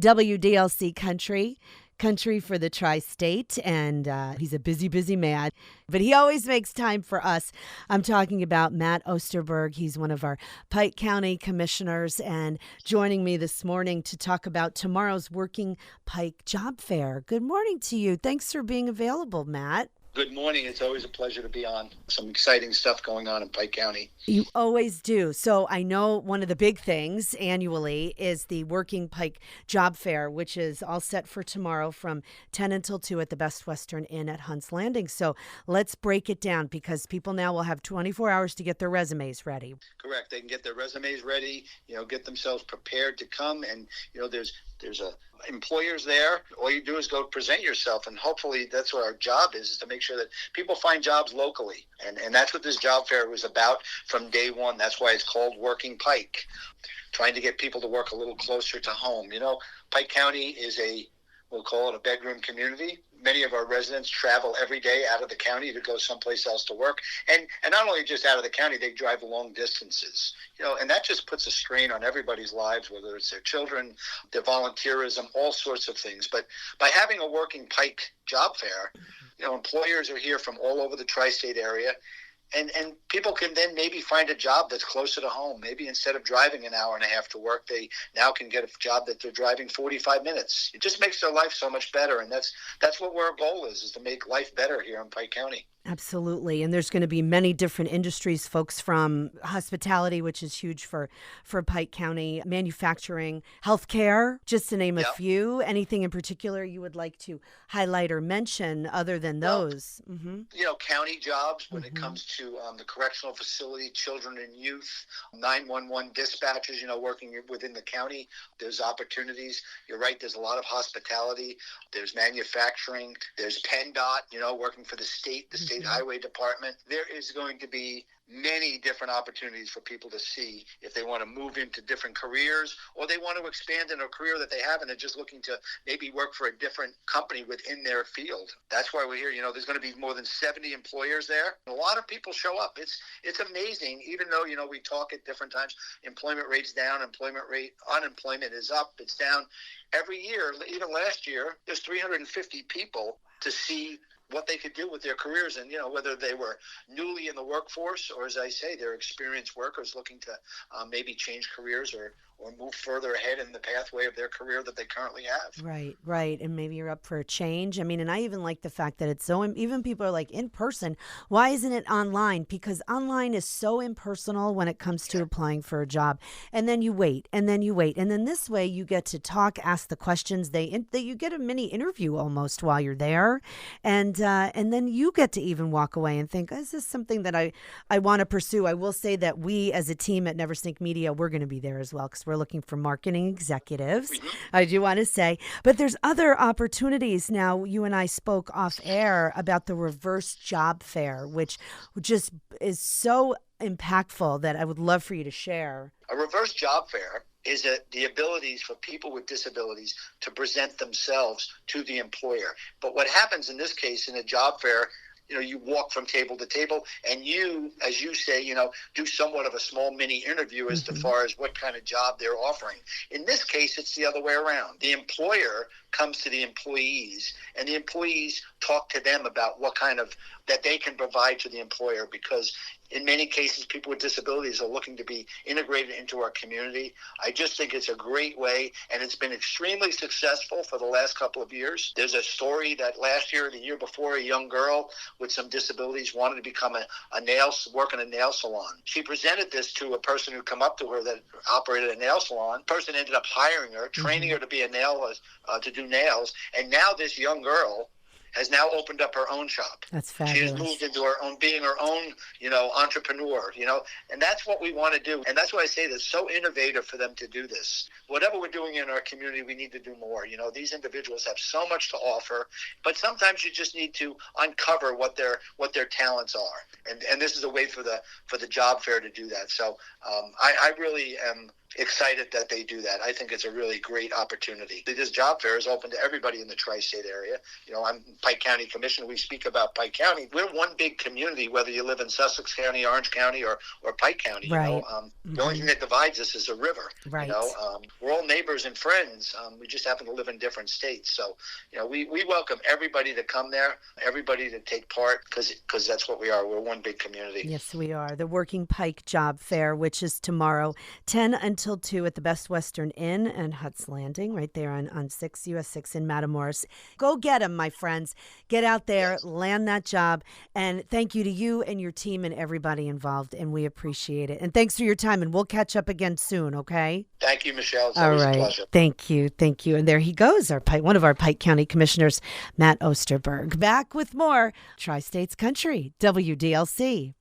WDLC country for the tri-state, and he's a busy, busy man, but he always makes time for us. I'm talking about Matt Osterburg. He's one of our Pike County commissioners, and joining me this morning to talk about tomorrow's Working Pike Job Fair. Good morning to you. Thanks for being available, Matt. Good morning. It's always a pleasure to be on. Some exciting stuff going on in Pike County. You always do. So I know one of the big things annually is the Working Pike Job Fair, which is all set for tomorrow from 10 until 2 at the Best Western Inn at Hunt's Landing. So let's break it down because people now will have 24 hours to get their resumes ready. Correct. They can get their resumes ready, get themselves prepared to come. And, there's employers there. All you do is go present yourself, and hopefully that's what our job is to make sure that people find jobs locally. And that's what this job fair was about from day one. That's why it's called Working Pike, trying to get people to work a little closer to home. Pike County is we'll call it a bedroom community. Many of our residents travel every day out of the county to go someplace else to work. And not only just out of the county, they drive long distances. And that just puts a strain on everybody's lives, whether it's their children, their volunteerism, all sorts of things. But by having a Working Pike Job Fair, employers are here from all over the tri-state area. And people can then maybe find a job that's closer to home. Maybe instead of driving an hour and a half to work, they now can get a job that they're driving 45 minutes. It just makes their life so much better. And that's what our goal is to make life better here in Pike County. Absolutely. And there's going to be many different industries, folks from hospitality, which is huge for Pike County, manufacturing, healthcare, just to name a few. Anything in particular you would like to highlight or mention other than those? County jobs when it comes to the correctional facility, children and youth, 911 dispatchers, working within the county. There's opportunities. You're right. There's a lot of hospitality. There's manufacturing. There's PennDOT, working for the state highway department. There is going to be many different opportunities for people to see if they want to move into different careers or they want to expand in a career that they have and they're just looking to maybe work for a different company within their field. That's why we're here. There's going to be more than 70 employers there. A lot of people show up. It's amazing, even though, we talk at different times, employment rate's down, unemployment is up, it's down. Every year, even last year, there's 350 people to see what they could do with their careers and, whether they were newly in the workforce or, as I say, they're experienced workers looking to maybe change careers or move further ahead in the pathway of their career that they currently have. Right. And maybe you're up for a change. I mean, and I even like the fact that it's so, even people are like in person. Why isn't it online? Because online is so impersonal when it comes to applying for a job. And then you wait, and then you wait. And then this way you get to talk, ask the questions. You get a mini interview almost while you're there. And then you get to even walk away and think, is this something that I want to pursue? I will say that we as a team at Never Think Media, we're going to be there as well because we're looking for marketing executives. I do want to say, but there's other opportunities. Now, you and I spoke off air about the reverse job fair, which just is so impactful that I would love for you to share. A reverse job fair is the abilities for people with disabilities to present themselves to the employer. But what happens in this case in a job fair, you walk from table to table and you, as you say, do somewhat of a small mini interview as to far as what kind of job they're offering. In this case, it's the other way around. The employer comes to the employees and the employees talk to them about what kind of that they can provide to the employer, because in many cases, people with disabilities are looking to be integrated into our community. I just think it's a great way, and it's been extremely successful for the last couple of years. There's a story that last year, the year before, a young girl with some disabilities wanted to become work in a nail salon. She presented this to a person who come up to her that operated a nail salon. The person ended up hiring her, training her to be to do nails, and now this young girl has now opened up her own shop. That's fabulous. She has moved into her own, being her own, entrepreneur, and that's what we want to do. And that's why I say that's so innovative for them to do this. Whatever we're doing in our community, we need to do more. These individuals have so much to offer, but sometimes you just need to uncover what their talents are. And this is a way for the job fair to do that. So I really am excited that they do that. I think it's a really great opportunity. This job fair is open to everybody in the tri-state area. I'm Pike County Commissioner. We speak about Pike County. We're one big community, whether you live in Sussex County, Orange County, or Pike County. Right. The only thing that divides us is a river. Right. We're all neighbors and friends. We just happen to live in different states. So, we welcome everybody to come there, everybody to take part, because that's what we are. We're one big community. Yes, we are. The Working Pike Job Fair, which is tomorrow, 10 until 2 at the Best Western Inn and Hutt's Landing, right there on 6 US 6 in Matamoras. Go get them, my friends. Get out there, land that job. And thank you to you and your team and everybody involved, and we appreciate it. And thanks for your time, and we'll catch up again soon, okay? Thank you, Michelle. It's always a pleasure. Thank you. And there he goes, one of our Pike County Commissioners, Matt Osterburg. Back with more Tri-States Country, WDLC.